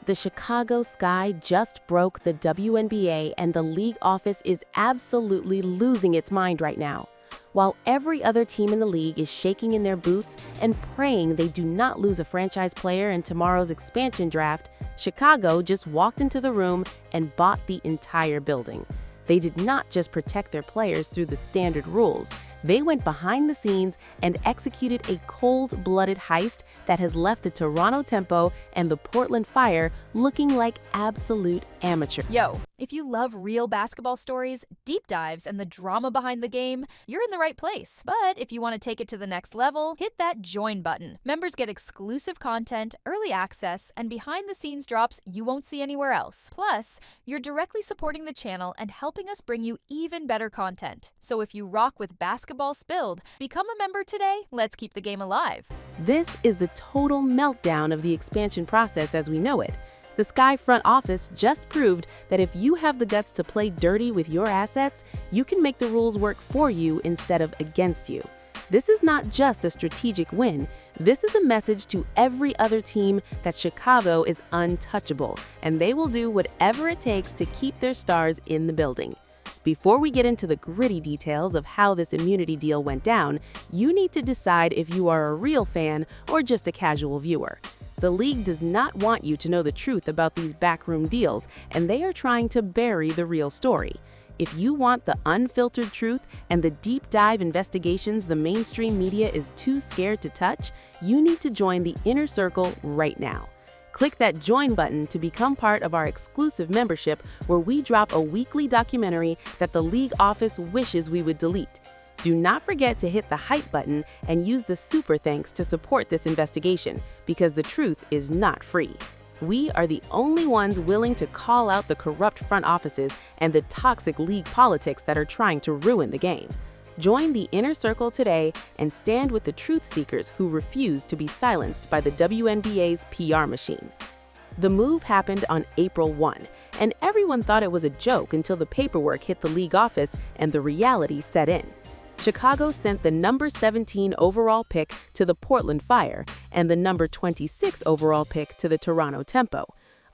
The Chicago Sky just broke the WNBA, and the league office is absolutely losing its mind right now. While every other team in the league is shaking in their boots and praying they do not lose a franchise player in tomorrow's expansion draft, Chicago just walked into the room and bought the entire building. They did not just protect their players through the standard rules. They went behind the scenes and executed a cold-blooded heist that has left the Toronto Tempo and the Portland Fire looking like absolute amateurs. Yo, if you love real basketball stories, deep dives, and the drama behind the game, you're in the right place. But if you want to take it to the next level, hit that join button. Members get exclusive content, early access, and behind-the-scenes drops you won't see anywhere else. Plus, you're directly supporting the channel and helping us bring you even better content. So if you rock with basketball spilled, become a member today. Let's keep the game alive. This is the total meltdown of the expansion process as we know it. The Sky front office just proved that if you have the guts to play dirty with your assets, you can make the rules work for you instead of against you. This is not just a strategic win. This is a message to every other team that Chicago is untouchable, and they will do whatever it takes to keep their stars in the building. Before we get into the gritty details of how this immunity deal went down, you need to decide if you are a real fan or just a casual viewer. The league does not want you to know the truth about these backroom deals, and they are trying to bury the real story. If you want the unfiltered truth and the deep dive investigations the mainstream media is too scared to touch, you need to join the inner circle right now. Click that join button to become part of our exclusive membership where we drop a weekly documentary that the league office wishes we would delete. Do not forget to hit the hype button and use the super thanks to support this investigation, because the truth is not free. We are the only ones willing to call out the corrupt front offices and the toxic league politics that are trying to ruin the game. Join the inner circle today and stand with the truth seekers who refuse to be silenced by the WNBA's PR machine. The move happened on April 1, and everyone thought it was a joke until the paperwork hit the league office and the reality set in. Chicago sent the number 17 overall pick to the Portland Fire and the number 26 overall pick to the Toronto Tempo.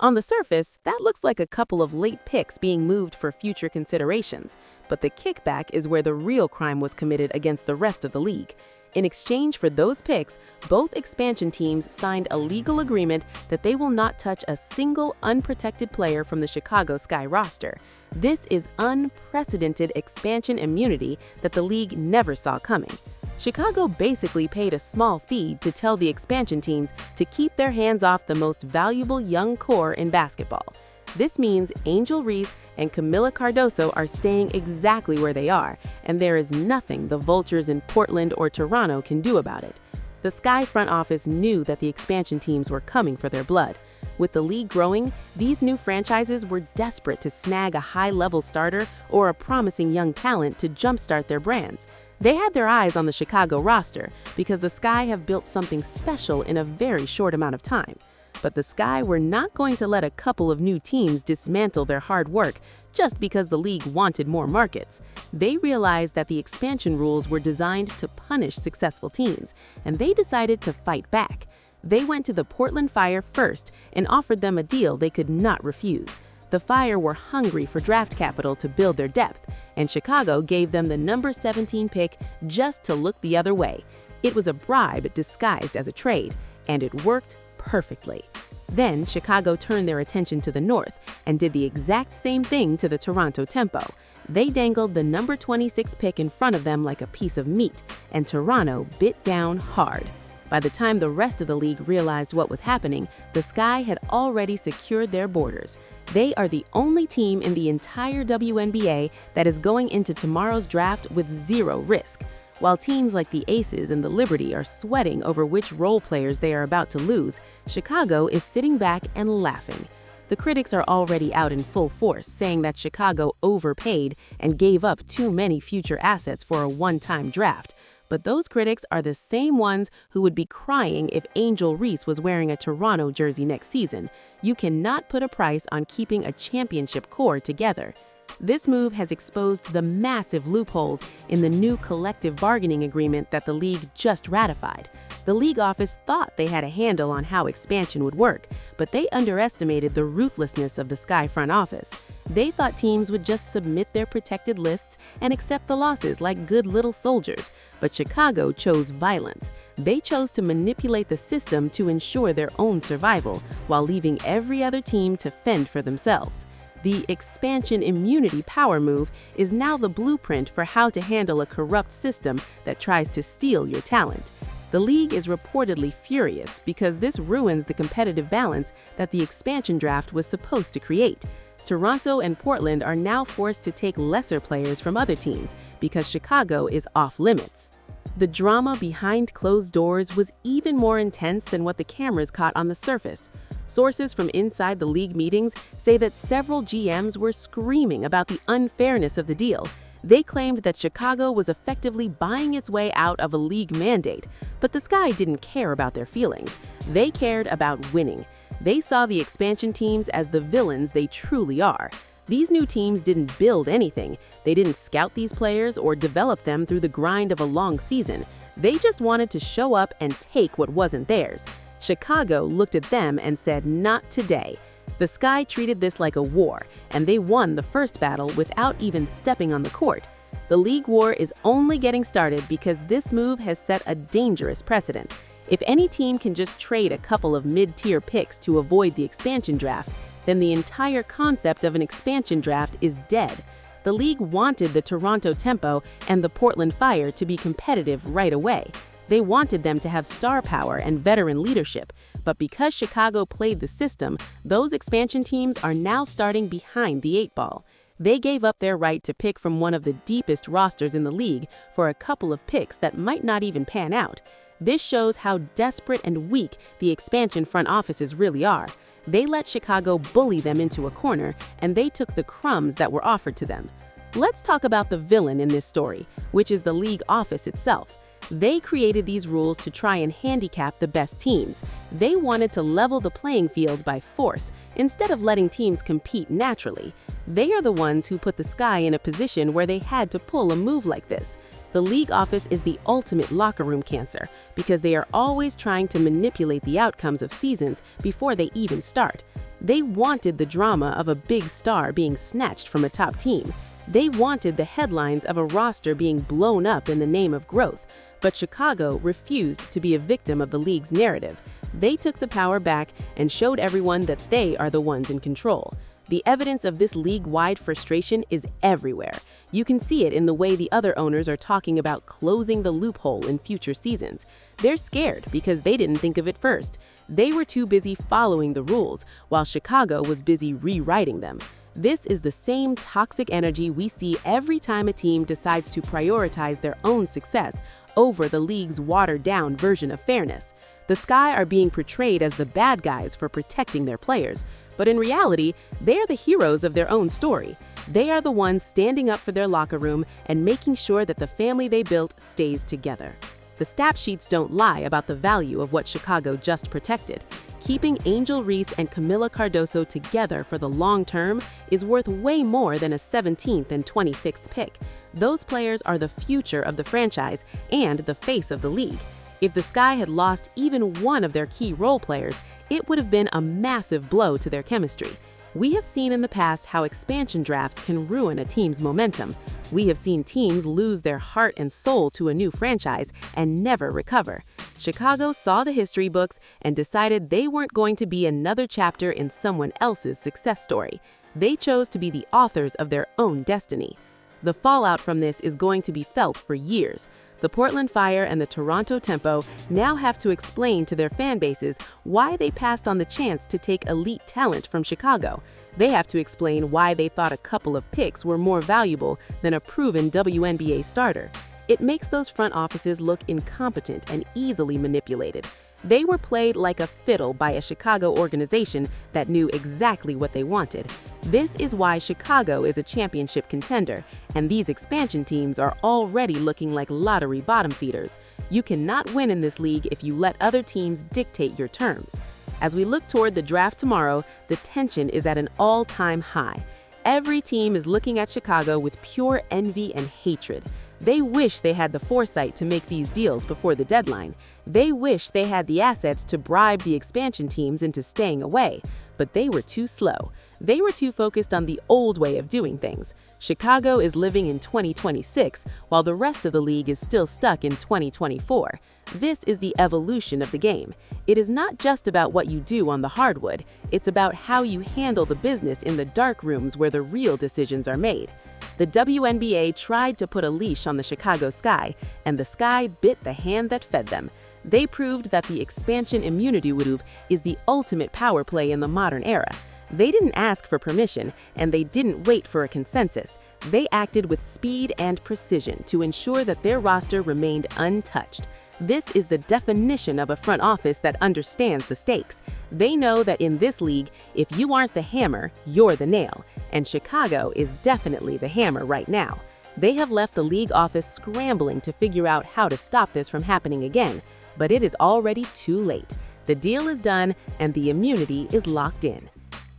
On the surface, that looks like a couple of late picks being moved for future considerations, but the kickback is where the real crime was committed against the rest of the league. In exchange for those picks, both expansion teams signed a legal agreement that they will not touch a single unprotected player from the Chicago Sky roster. This is unprecedented expansion immunity that the league never saw coming. Chicago basically paid a small fee to tell the expansion teams to keep their hands off the most valuable young core in basketball. This means Angel Reese and Kamilla Cardoso are staying exactly where they are, and there is nothing the Vultures in Portland or Toronto can do about it. The Sky front office knew that the expansion teams were coming for their blood. With the league growing, these new franchises were desperate to snag a high-level starter or a promising young talent to jumpstart their brands. They had their eyes on the Chicago roster because the Sky have built something special in a very short amount of time. But the Sky were not going to let a couple of new teams dismantle their hard work just because the league wanted more markets. They realized that the expansion rules were designed to punish successful teams, and they decided to fight back. They went to the Portland Fire first and offered them a deal they could not refuse. The Fire were hungry for draft capital to build their depth, and Chicago gave them the number 17 pick just to look the other way. It was a bribe disguised as a trade, and it worked perfectly. Then Chicago turned their attention to the north and did the exact same thing to the Toronto Tempo. They dangled the number 26 pick in front of them like a piece of meat, and Toronto bit down hard. By the time the rest of the league realized what was happening, the Sky had already secured their borders. They are the only team in the entire WNBA that is going into tomorrow's draft with zero risk. While teams like the Aces and the Liberty are sweating over which role players they are about to lose, Chicago is sitting back and laughing. The critics are already out in full force, saying that Chicago overpaid and gave up too many future assets for a one-time draft. But those critics are the same ones who would be crying if Angel Reese was wearing a Toronto jersey next season. You cannot put a price on keeping a championship core together. This move has exposed the massive loopholes in the new collective bargaining agreement that the league just ratified. The league office thought they had a handle on how expansion would work, but they underestimated the ruthlessness of the Sky front office. They thought teams would just submit their protected lists and accept the losses like good little soldiers, but Chicago chose violence. They chose to manipulate the system to ensure their own survival, while leaving every other team to fend for themselves. The expansion immunity power move is now the blueprint for how to handle a corrupt system that tries to steal your talent. The league is reportedly furious because this ruins the competitive balance that the expansion draft was supposed to create. Toronto and Portland are now forced to take lesser players from other teams because Chicago is off limits. The drama behind closed doors was even more intense than what the cameras caught on the surface. Sources from inside the league meetings say that several GMs were screaming about the unfairness of the deal. They claimed that Chicago was effectively buying its way out of a league mandate, but the Sky didn't care about their feelings. They cared about winning. They saw the expansion teams as the villains they truly are. These new teams didn't build anything. They didn't scout these players or develop them through the grind of a long season. They just wanted to show up and take what wasn't theirs. Chicago looked at them and said, "Not today." The Sky treated this like a war, and they won the first battle without even stepping on the court. The league war is only getting started because this move has set a dangerous precedent. If any team can just trade a couple of mid-tier picks to avoid the expansion draft, then the entire concept of an expansion draft is dead. The league wanted the Toronto Tempo and the Portland Fire to be competitive right away. They wanted them to have star power and veteran leadership, but because Chicago played the system, those expansion teams are now starting behind the 8 ball. They gave up their right to pick from one of the deepest rosters in the league for a couple of picks that might not even pan out. This shows how desperate and weak the expansion front offices really are. They let Chicago bully them into a corner, and they took the crumbs that were offered to them. Let's talk about the villain in this story, which is the league office itself. They created these rules to try and handicap the best teams. They wanted to level the playing field by force, instead of letting teams compete naturally. They are the ones who put the Sky in a position where they had to pull a move like this. The league office is the ultimate locker room cancer, because they are always trying to manipulate the outcomes of seasons before they even start. They wanted the drama of a big star being snatched from a top team. They wanted the headlines of a roster being blown up in the name of growth. But Chicago refused to be a victim of the league's narrative. They took the power back and showed everyone that they are the ones in control. The evidence of this league-wide frustration is everywhere. You can see it in the way the other owners are talking about closing the loophole in future seasons. They're scared because they didn't think of it first. They were too busy following the rules, while Chicago was busy rewriting them. This is the same toxic energy we see every time a team decides to prioritize their own success over the league's watered-down version of fairness. The Sky are being portrayed as the bad guys for protecting their players, but in reality, they are the heroes of their own story. They are the ones standing up for their locker room and making sure that the family they built stays together. The stat sheets don't lie about the value of what Chicago just protected. Keeping Angel Reese and Kamilla Cardoso together for the long term is worth way more than a 17th and 26th pick. Those players are the future of the franchise and the face of the league. If the Sky had lost even one of their key role players, it would have been a massive blow to their chemistry. We have seen in the past how expansion drafts can ruin a team's momentum. We have seen teams lose their heart and soul to a new franchise and never recover. Chicago saw the history books and decided they weren't going to be another chapter in someone else's success story. They chose to be the authors of their own destiny. The fallout from this is going to be felt for years. The Portland Fire and the Toronto Tempo now have to explain to their fan bases why they passed on the chance to take elite talent from Chicago. They have to explain why they thought a couple of picks were more valuable than a proven WNBA starter. It makes those front offices look incompetent and easily manipulated. They were played like a fiddle by a Chicago organization that knew exactly what they wanted. This is why Chicago is a championship contender, and these expansion teams are already looking like lottery bottom feeders. You cannot win in this league if you let other teams dictate your terms. As we look toward the draft tomorrow, the tension is at an all-time high. Every team is looking at Chicago with pure envy and hatred. They wish they had the foresight to make these deals before the deadline. They wish they had the assets to bribe the expansion teams into staying away, but they were too slow. They were too focused on the old way of doing things. Chicago is living in 2026, while the rest of the league is still stuck in 2024. This is the evolution of the game. It is not just about what you do on the hardwood, it's about how you handle the business in the dark rooms where the real decisions are made. The WNBA tried to put a leash on the Chicago Sky, and the Sky bit the hand that fed them. They proved that the expansion immunity move is the ultimate power play in the modern era. They didn't ask for permission, and they didn't wait for a consensus. They acted with speed and precision to ensure that their roster remained untouched. This is the definition of a front office that understands the stakes. They know that in this league, if you aren't the hammer, you're the nail. And Chicago is definitely the hammer right now. They have left the league office scrambling to figure out how to stop this from happening again. But it is already too late. The deal is done, and the immunity is locked in.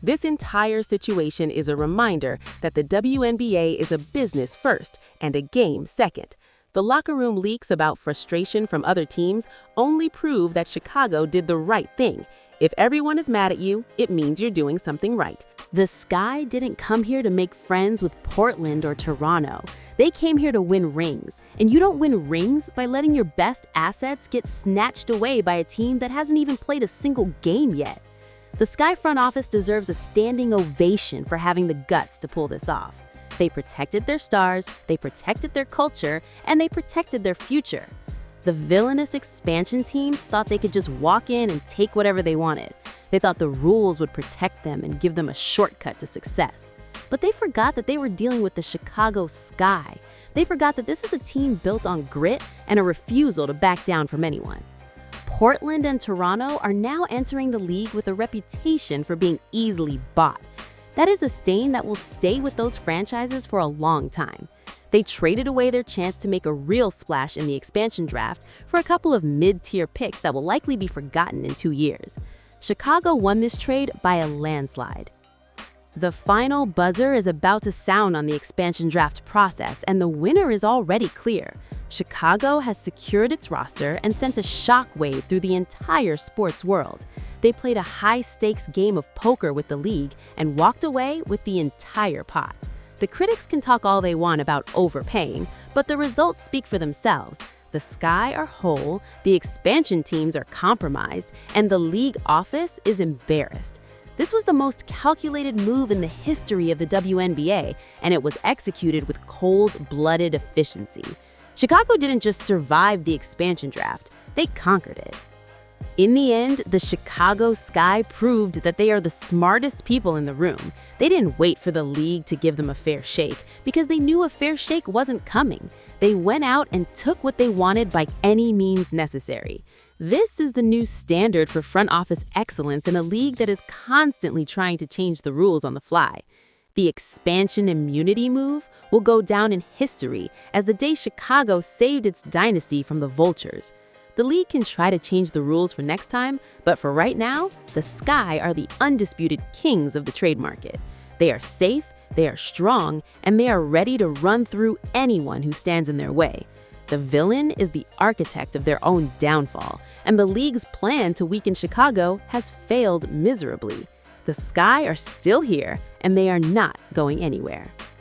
This entire situation is a reminder that the WNBA is a business first and a game second. The locker room leaks about frustration from other teams only prove that Chicago did the right thing. If everyone is mad at you, it means you're doing something right. The Sky didn't come here to make friends with Portland or Toronto. They came here to win rings. And you don't win rings by letting your best assets get snatched away by a team that hasn't even played a single game yet. The Sky front office deserves a standing ovation for having the guts to pull this off. They protected their stars, they protected their culture, and they protected their future. The villainous expansion teams thought they could just walk in and take whatever they wanted. They thought the rules would protect them and give them a shortcut to success. But they forgot that they were dealing with the Chicago Sky. They forgot that this is a team built on grit and a refusal to back down from anyone. Portland and Toronto are now entering the league with a reputation for being easily bought. That is a stain that will stay with those franchises for a long time. They traded away their chance to make a real splash in the expansion draft for a couple of mid-tier picks that will likely be forgotten in 2 years. Chicago won this trade by a landslide. The final buzzer is about to sound on the expansion draft process, and the winner is already clear. Chicago has secured its roster and sent a shockwave through the entire sports world. They played a high-stakes game of poker with the league and walked away with the entire pot. The critics can talk all they want about overpaying, but the results speak for themselves. The Sky are whole, the expansion teams are compromised, and the league office is embarrassed. This was the most calculated move in the history of the WNBA, and it was executed with cold-blooded efficiency. Chicago didn't just survive the expansion draft, they conquered it. In the end, the Chicago Sky proved that they are the smartest people in the room. They didn't wait for the league to give them a fair shake because they knew a fair shake wasn't coming. They went out and took what they wanted by any means necessary. This is the new standard for front office excellence in a league that is constantly trying to change the rules on the fly. The expansion immunity move will go down in history as the day Chicago saved its dynasty from the vultures. The league can try to change the rules for next time, but for right now, the Sky are the undisputed kings of the trade market. They are safe, they are strong, and they are ready to run through anyone who stands in their way. The villain is the architect of their own downfall, and the league's plan to weaken Chicago has failed miserably. The Sky are still here, and they are not going anywhere.